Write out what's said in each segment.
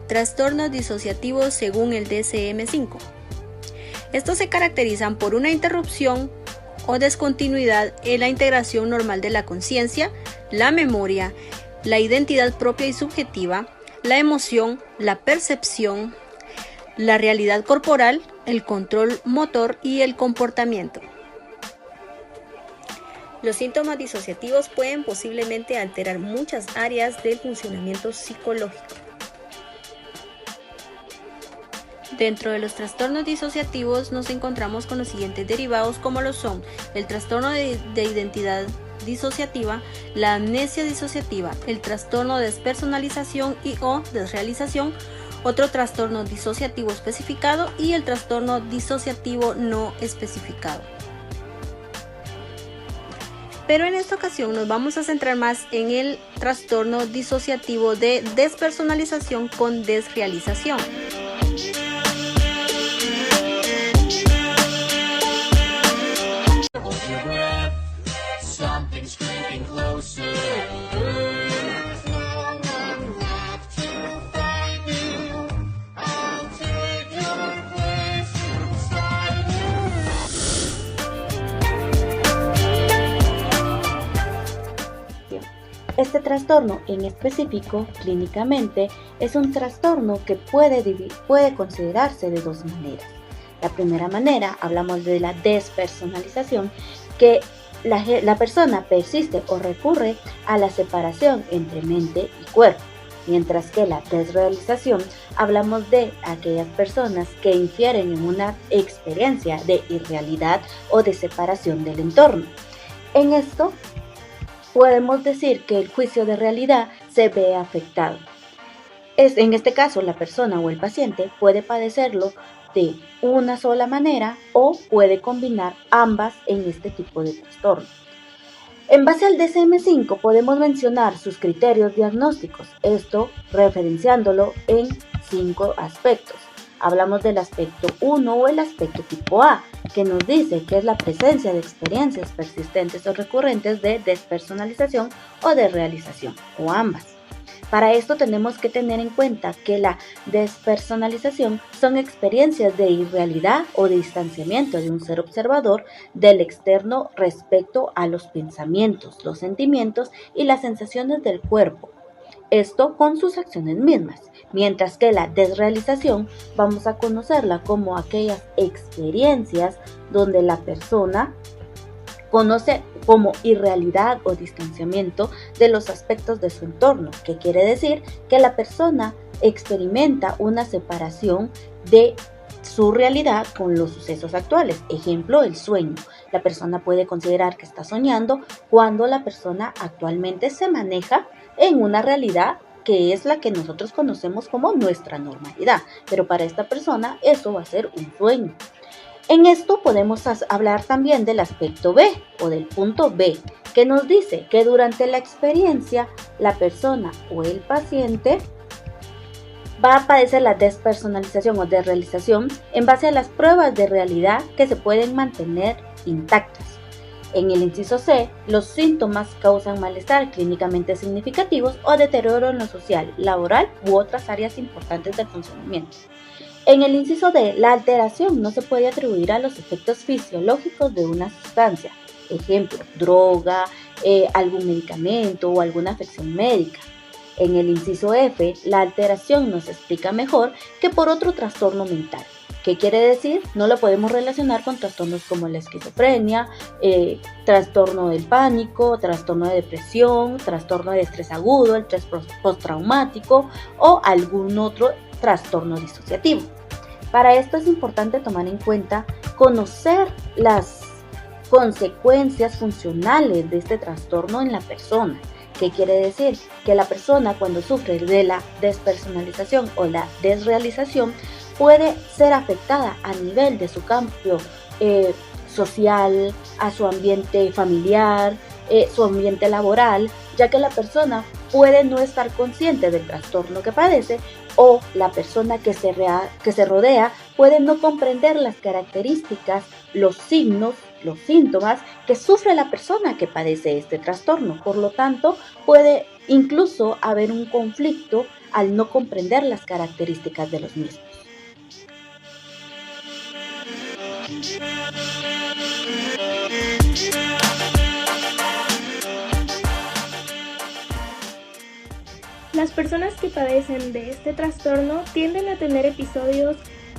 Trastornos disociativos según el DSM-5. Estos se caracterizan por una interrupción o descontinuidad en la integración normal de la conciencia, la memoria, la identidad propia y subjetiva, la emoción, la percepción, la realidad corporal, el control motor y el comportamiento. Los síntomas disociativos pueden posiblemente alterar muchas áreas del funcionamiento psicológico. Dentro de los trastornos disociativos nos encontramos con los siguientes derivados, como lo son el trastorno de identidad disociativa, la amnesia disociativa, el trastorno de despersonalización y o desrealización, otro trastorno disociativo especificado y el trastorno disociativo no especificado. Pero en esta ocasión nos vamos a centrar más en el trastorno disociativo de despersonalización con desrealización. Este trastorno en específico, clínicamente, es un trastorno que puede considerarse de dos maneras. La primera manera, hablamos de la despersonalización, que la persona persiste o recurre a la separación entre mente y cuerpo, mientras que la desrealización, hablamos de aquellas personas que infieren en una experiencia de irrealidad o de separación del entorno. En esto, podemos decir que el juicio de realidad se ve afectado. En este caso, la persona o el paciente puede padecerlo de una sola manera o puede combinar ambas en este tipo de trastorno. En base al DSM-5 podemos mencionar sus criterios diagnósticos, esto referenciándolo en 5 aspectos. Hablamos del aspecto 1 o el aspecto tipo A, que nos dice que es la presencia de experiencias persistentes o recurrentes de despersonalización o desrealización, o ambas. Para esto tenemos que tener en cuenta que la despersonalización son experiencias de irrealidad o de distanciamiento de un ser observador del externo respecto a los pensamientos, los sentimientos y las sensaciones del cuerpo. Esto con sus acciones mismas, mientras que la desrealización vamos a conocerla como aquellas experiencias donde la persona conoce como irrealidad o distanciamiento de los aspectos de su entorno, que quiere decir que la persona experimenta una separación de su realidad con los sucesos actuales. Ejemplo, el sueño. La persona puede considerar que está soñando cuando la persona actualmente se maneja en una realidad que es la que nosotros conocemos como nuestra normalidad, pero para esta persona eso va a ser un sueño. En esto podemos hablar también del aspecto B o del punto B, que nos dice que durante la experiencia la persona o el paciente va a padecer la despersonalización o desrealización en base a las pruebas de realidad que se pueden mantener intactas. En el inciso C, los síntomas causan malestar clínicamente significativos o deterioro en lo social, laboral u otras áreas importantes del funcionamiento. En el inciso D, la alteración no se puede atribuir a los efectos fisiológicos de una sustancia, ejemplo, droga, algún medicamento o alguna afección médica. En el inciso F, la alteración nos explica mejor que por otro trastorno mental. ¿Qué quiere decir? No lo podemos relacionar con trastornos como la esquizofrenia, trastorno del pánico, trastorno de depresión, trastorno de estrés agudo, el estrés postraumático o algún otro trastorno disociativo. Para esto es importante tomar en cuenta conocer las consecuencias funcionales de este trastorno en la persona. ¿Qué quiere decir? Que la persona cuando sufre de la despersonalización o la desrealización puede ser afectada a nivel de su campo social, a su ambiente familiar, su ambiente laboral, ya que la persona puede no estar consciente del trastorno que padece o la persona que se rodea puede no comprender las características, los signos los síntomas que sufre la persona que padece este trastorno. Por lo tanto, puede incluso haber un conflicto al no comprender las características de los mismos. Las personas que padecen de este trastorno tienden a tener episodios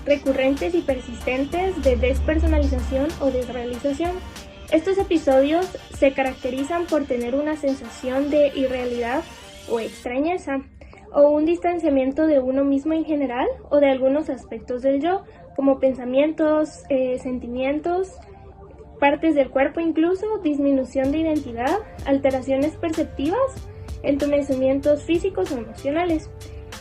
recurrentes y persistentes de despersonalización o desrealización. Estos episodios se caracterizan por tener una sensación de irrealidad o extrañeza, o un distanciamiento de uno mismo en general o de algunos aspectos del yo, como pensamientos, sentimientos, partes del cuerpo incluso, disminución de identidad, alteraciones perceptivas, entumecimientos físicos o emocionales.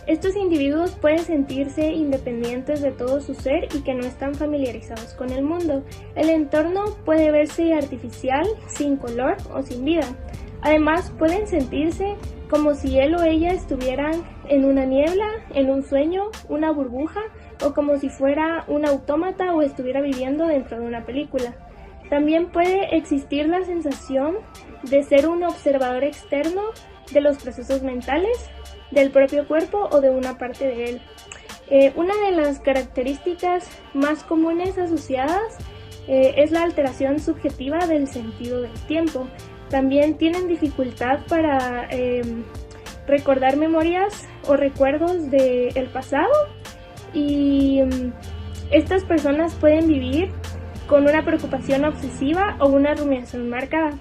Estos individuos pueden sentirse independientes de todo su ser y que no están familiarizados con el mundo. El entorno puede verse artificial, sin color o sin vida. Además, pueden sentirse como si él o ella estuvieran en una niebla, en un sueño, una burbuja, o como si fuera un autómata o estuviera viviendo dentro de una película. También puede existir la sensación de ser un observador externo de los procesos mentales, del propio cuerpo o de una parte de él. Una de las características más comunes asociadas es la alteración subjetiva del sentido del tiempo. También tienen dificultad para recordar memorias o recuerdos del pasado, y estas personas pueden vivir con una preocupación obsesiva o una rumiación marcada.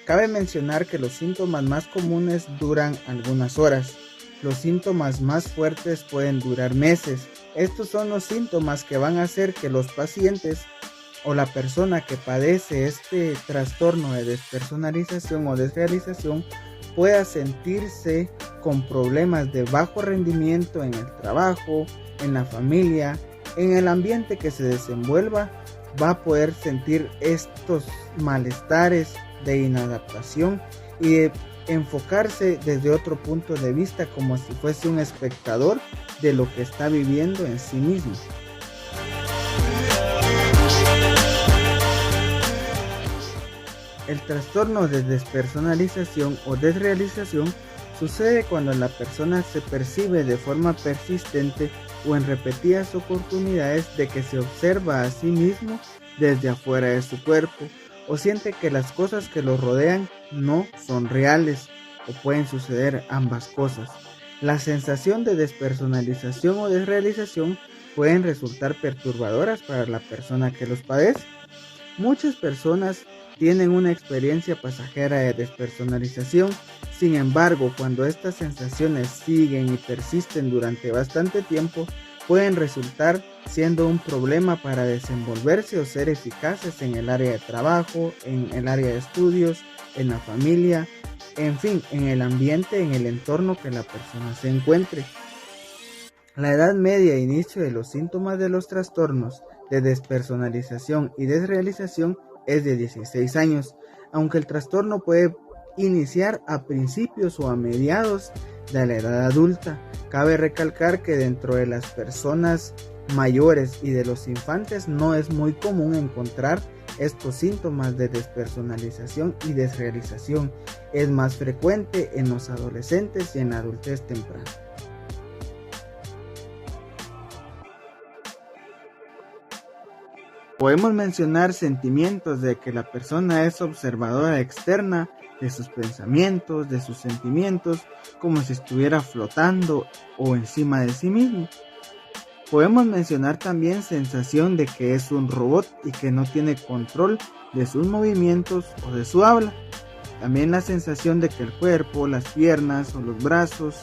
Cabe mencionar que los síntomas más comunes duran algunas horas. Los síntomas más fuertes pueden durar meses. Estos son los síntomas que van a hacer que los pacientes o la persona que padece este trastorno de despersonalización o desrealización pueda sentirse con problemas de bajo rendimiento en el trabajo, en la familia, en el ambiente que se desenvuelva. Va a poder sentir estos malestares de inadaptación y de enfocarse desde otro punto de vista, como si fuese un espectador de lo que está viviendo en sí mismo. El trastorno de despersonalización o desrealización sucede cuando la persona se percibe de forma persistente o en repetidas oportunidades de que se observa a sí mismo desde afuera de su cuerpo, o siente que las cosas que lo rodean no son reales, o pueden suceder ambas cosas. La sensación de despersonalización o desrealización pueden resultar perturbadoras para la persona que los padece. Muchas personas tienen una experiencia pasajera de despersonalización. Sin embargo, cuando estas sensaciones siguen y persisten durante bastante tiempo, pueden resultar siendo un problema para desenvolverse o ser eficaces en el área de trabajo, en el área de estudios, en la familia, en fin, en el ambiente, en el entorno que la persona se encuentre. La edad media e inicio de los síntomas de los trastornos de despersonalización y desrealización es de 16 años, aunque el trastorno puede iniciar a principios o a mediados de la edad adulta. Cabe recalcar que dentro de las personas mayores y de los infantes no es muy común encontrar estos síntomas de despersonalización y desrealización. Es más frecuente en los adolescentes y en la adultez temprana. Podemos mencionar sentimientos de que la persona es observadora externa de sus pensamientos, de sus sentimientos, como si estuviera flotando o encima de sí mismo. Podemos mencionar también sensación de que es un robot y que no tiene control de sus movimientos o de su habla. También la sensación de que el cuerpo, las piernas o los brazos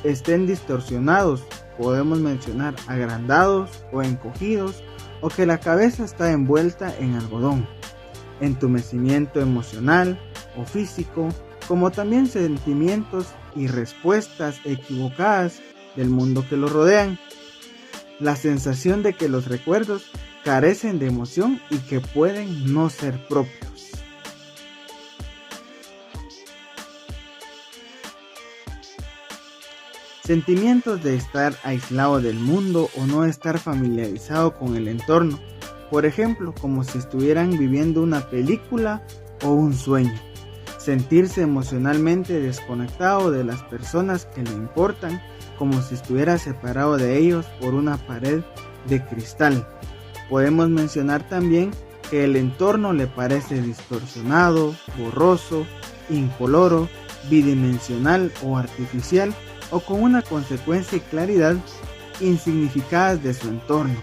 estén distorsionados. Podemos mencionar agrandados o encogidos, o que la cabeza está envuelta en algodón. Entumecimiento emocional o físico, como también sentimientos y respuestas equivocadas del mundo que lo rodean. La sensación de que los recuerdos carecen de emoción y que pueden no ser propios. Sentimientos de estar aislado del mundo o no estar familiarizado con el entorno, por ejemplo, como si estuvieran viviendo una película o un sueño. Sentirse emocionalmente desconectado de las personas que le importan, como si estuviera separado de ellos por una pared de cristal. Podemos mencionar también que el entorno le parece distorsionado, borroso, incoloro, bidimensional o artificial, o con una consecuencia y claridad insignificadas de su entorno,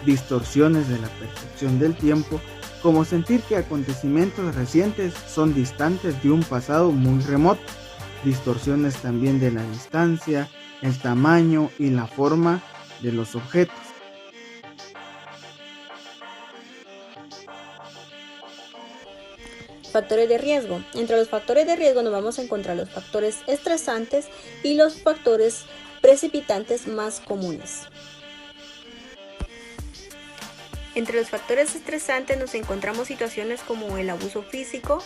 distorsiones de la percepción del tiempo, como sentir que acontecimientos recientes son distantes de un pasado muy remoto, distorsiones también de la distancia, el tamaño y la forma de los objetos. Factores de riesgo. Entre los factores de riesgo nos vamos a encontrar los factores estresantes y los factores precipitantes más comunes. Entre los factores estresantes nos encontramos situaciones como el abuso físico,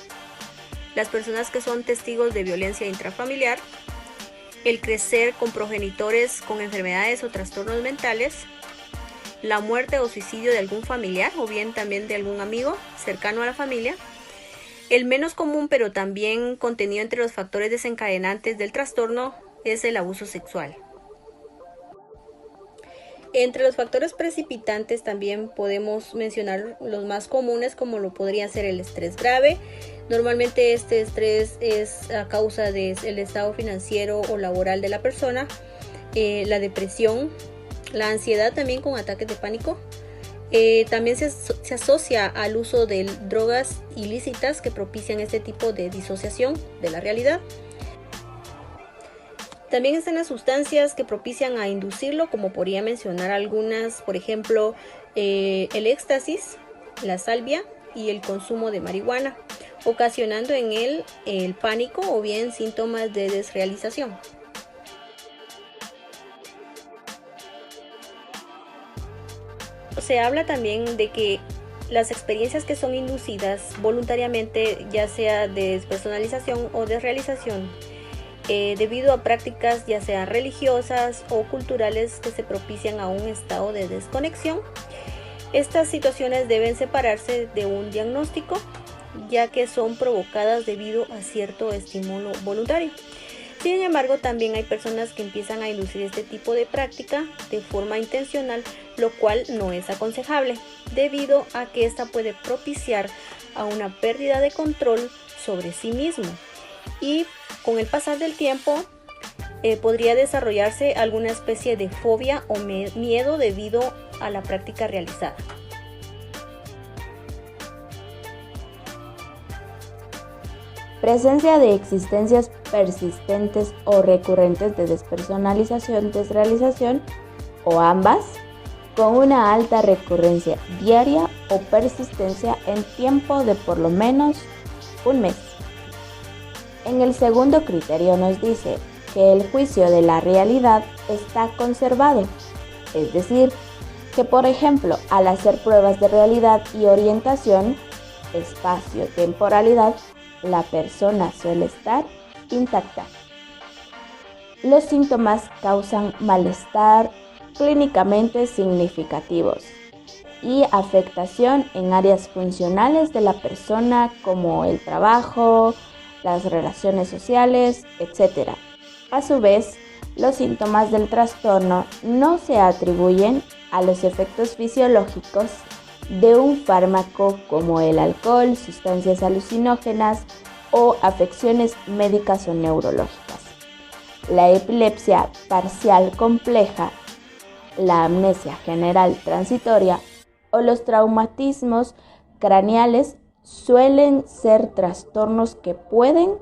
las personas que son testigos de violencia intrafamiliar, el crecer con progenitores con enfermedades o trastornos mentales, la muerte o suicidio de algún familiar o bien también de algún amigo cercano a la familia. El menos común, pero también contenido entre los factores desencadenantes del trastorno, es el abuso sexual. Entre los factores precipitantes también podemos mencionar los más comunes, como lo podría ser el estrés grave. Normalmente este estrés es a causa del estado financiero o laboral de la persona, la depresión, la ansiedad también con ataques de pánico. También se asocia al uso de drogas ilícitas que propician este tipo de disociación de la realidad. También están las sustancias que propician a inducirlo, como podría mencionar algunas, por ejemplo, el éxtasis, la salvia y el consumo de marihuana, ocasionando en él el pánico o bien síntomas de desrealización. Se habla también de que las experiencias que son inducidas voluntariamente, ya sea de despersonalización o desrealización, debido a prácticas ya sea religiosas o culturales que se propician a un estado de desconexión, estas situaciones deben separarse de un diagnóstico, ya que son provocadas debido a cierto estímulo voluntario. Sin embargo, también hay personas que empiezan a inducir este tipo de práctica de forma intencional, lo cual no es aconsejable, debido a que esta puede propiciar a una pérdida de control sobre sí mismo y con el pasar del tiempo podría desarrollarse alguna especie de fobia o miedo debido a la práctica realizada. Presencia de existencias persistentes o recurrentes de despersonalización, desrealización o ambas, con una alta recurrencia diaria o persistencia en tiempo de por lo menos un mes. En el segundo criterio nos dice que el juicio de la realidad está conservado, es decir, que por ejemplo al hacer pruebas de realidad y orientación, espacio-temporalidad, la persona suele estar intacta. Los síntomas causan malestar clínicamente significativos y afectación en áreas funcionales de la persona como el trabajo, las relaciones sociales, etc. A su vez, los síntomas del trastorno no se atribuyen a los efectos fisiológicos de un fármaco como el alcohol, sustancias alucinógenas o afecciones médicas o neurológicas. La epilepsia parcial compleja, la amnesia general transitoria o los traumatismos craneales suelen ser trastornos que pueden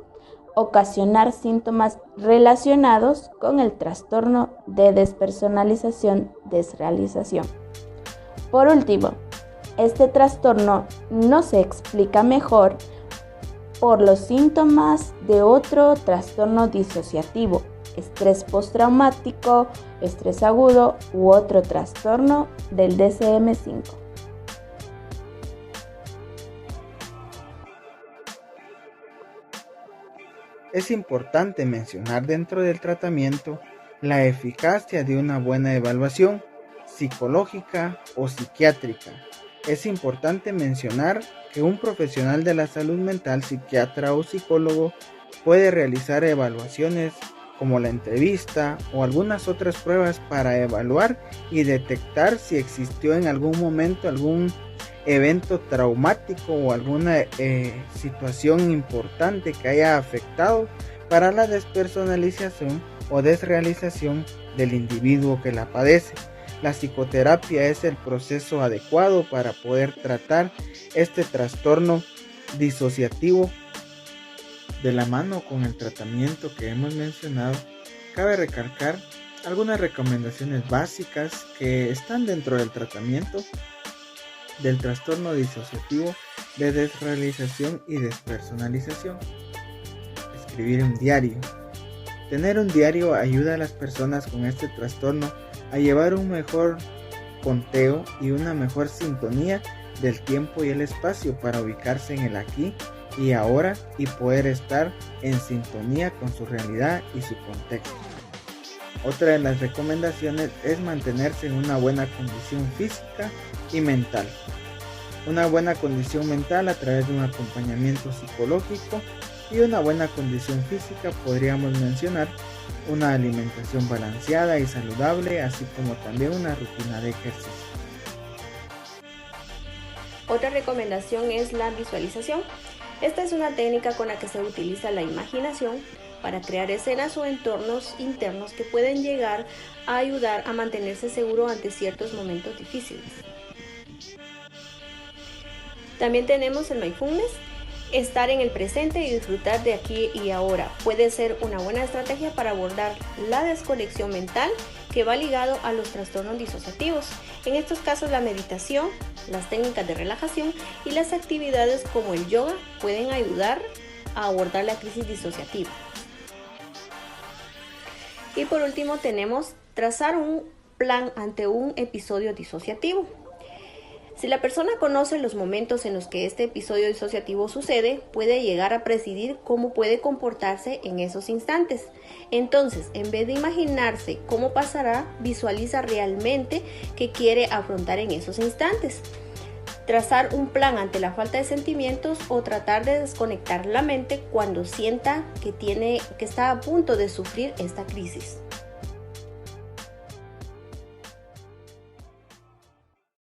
ocasionar síntomas relacionados con el trastorno de despersonalización-desrealización. Por último, este trastorno no se explica mejor por los síntomas de otro trastorno disociativo, estrés postraumático, estrés agudo u otro trastorno del DSM-5. Es importante mencionar dentro del tratamiento La eficacia de una buena evaluación psicológica o psiquiátrica. Es importante mencionar que un profesional de la salud mental, psiquiatra o psicólogo, puede realizar evaluaciones como la entrevista o algunas otras pruebas para evaluar y detectar si existió en algún momento algún evento traumático o alguna situación importante que haya afectado para la despersonalización o desrealización del individuo que la padece. La psicoterapia es el proceso adecuado para poder tratar este trastorno disociativo. De la mano con el tratamiento que hemos mencionado, cabe recalcar algunas recomendaciones básicas que están dentro del tratamiento del trastorno disociativo de desrealización y despersonalización. Escribir un diario. Tener un diario ayuda a las personas con este trastorno a llevar un mejor conteo y una mejor sintonía del tiempo y el espacio para ubicarse en el aquí y ahora y poder estar en sintonía con su realidad y su contexto. Otra de las recomendaciones es mantenerse en una buena condición física y mental. Una buena condición mental a través de un acompañamiento psicológico y una buena condición física podríamos mencionar una alimentación balanceada y saludable, así como también una rutina de ejercicio. Otra recomendación es la visualización. Esta es una técnica con la que se utiliza la imaginación para crear escenas o entornos internos que pueden llegar a ayudar a mantenerse seguro ante ciertos momentos difíciles. También tenemos el mindfulness. Estar en el presente y disfrutar de aquí y ahora puede ser una buena estrategia para abordar la desconexión mental que va ligado a los trastornos disociativos. En estos casos, la meditación, las técnicas de relajación y las actividades como el yoga pueden ayudar a abordar la crisis disociativa. Y por último tenemos trazar un plan ante un episodio disociativo. Si la persona conoce los momentos en los que este episodio disociativo sucede, puede llegar a presidir cómo puede comportarse en esos instantes. Entonces, en vez de imaginarse cómo pasará, visualiza realmente qué quiere afrontar en esos instantes. Trazar un plan ante la falta de sentimientos o tratar de desconectar la mente cuando sienta que está a punto de sufrir esta crisis.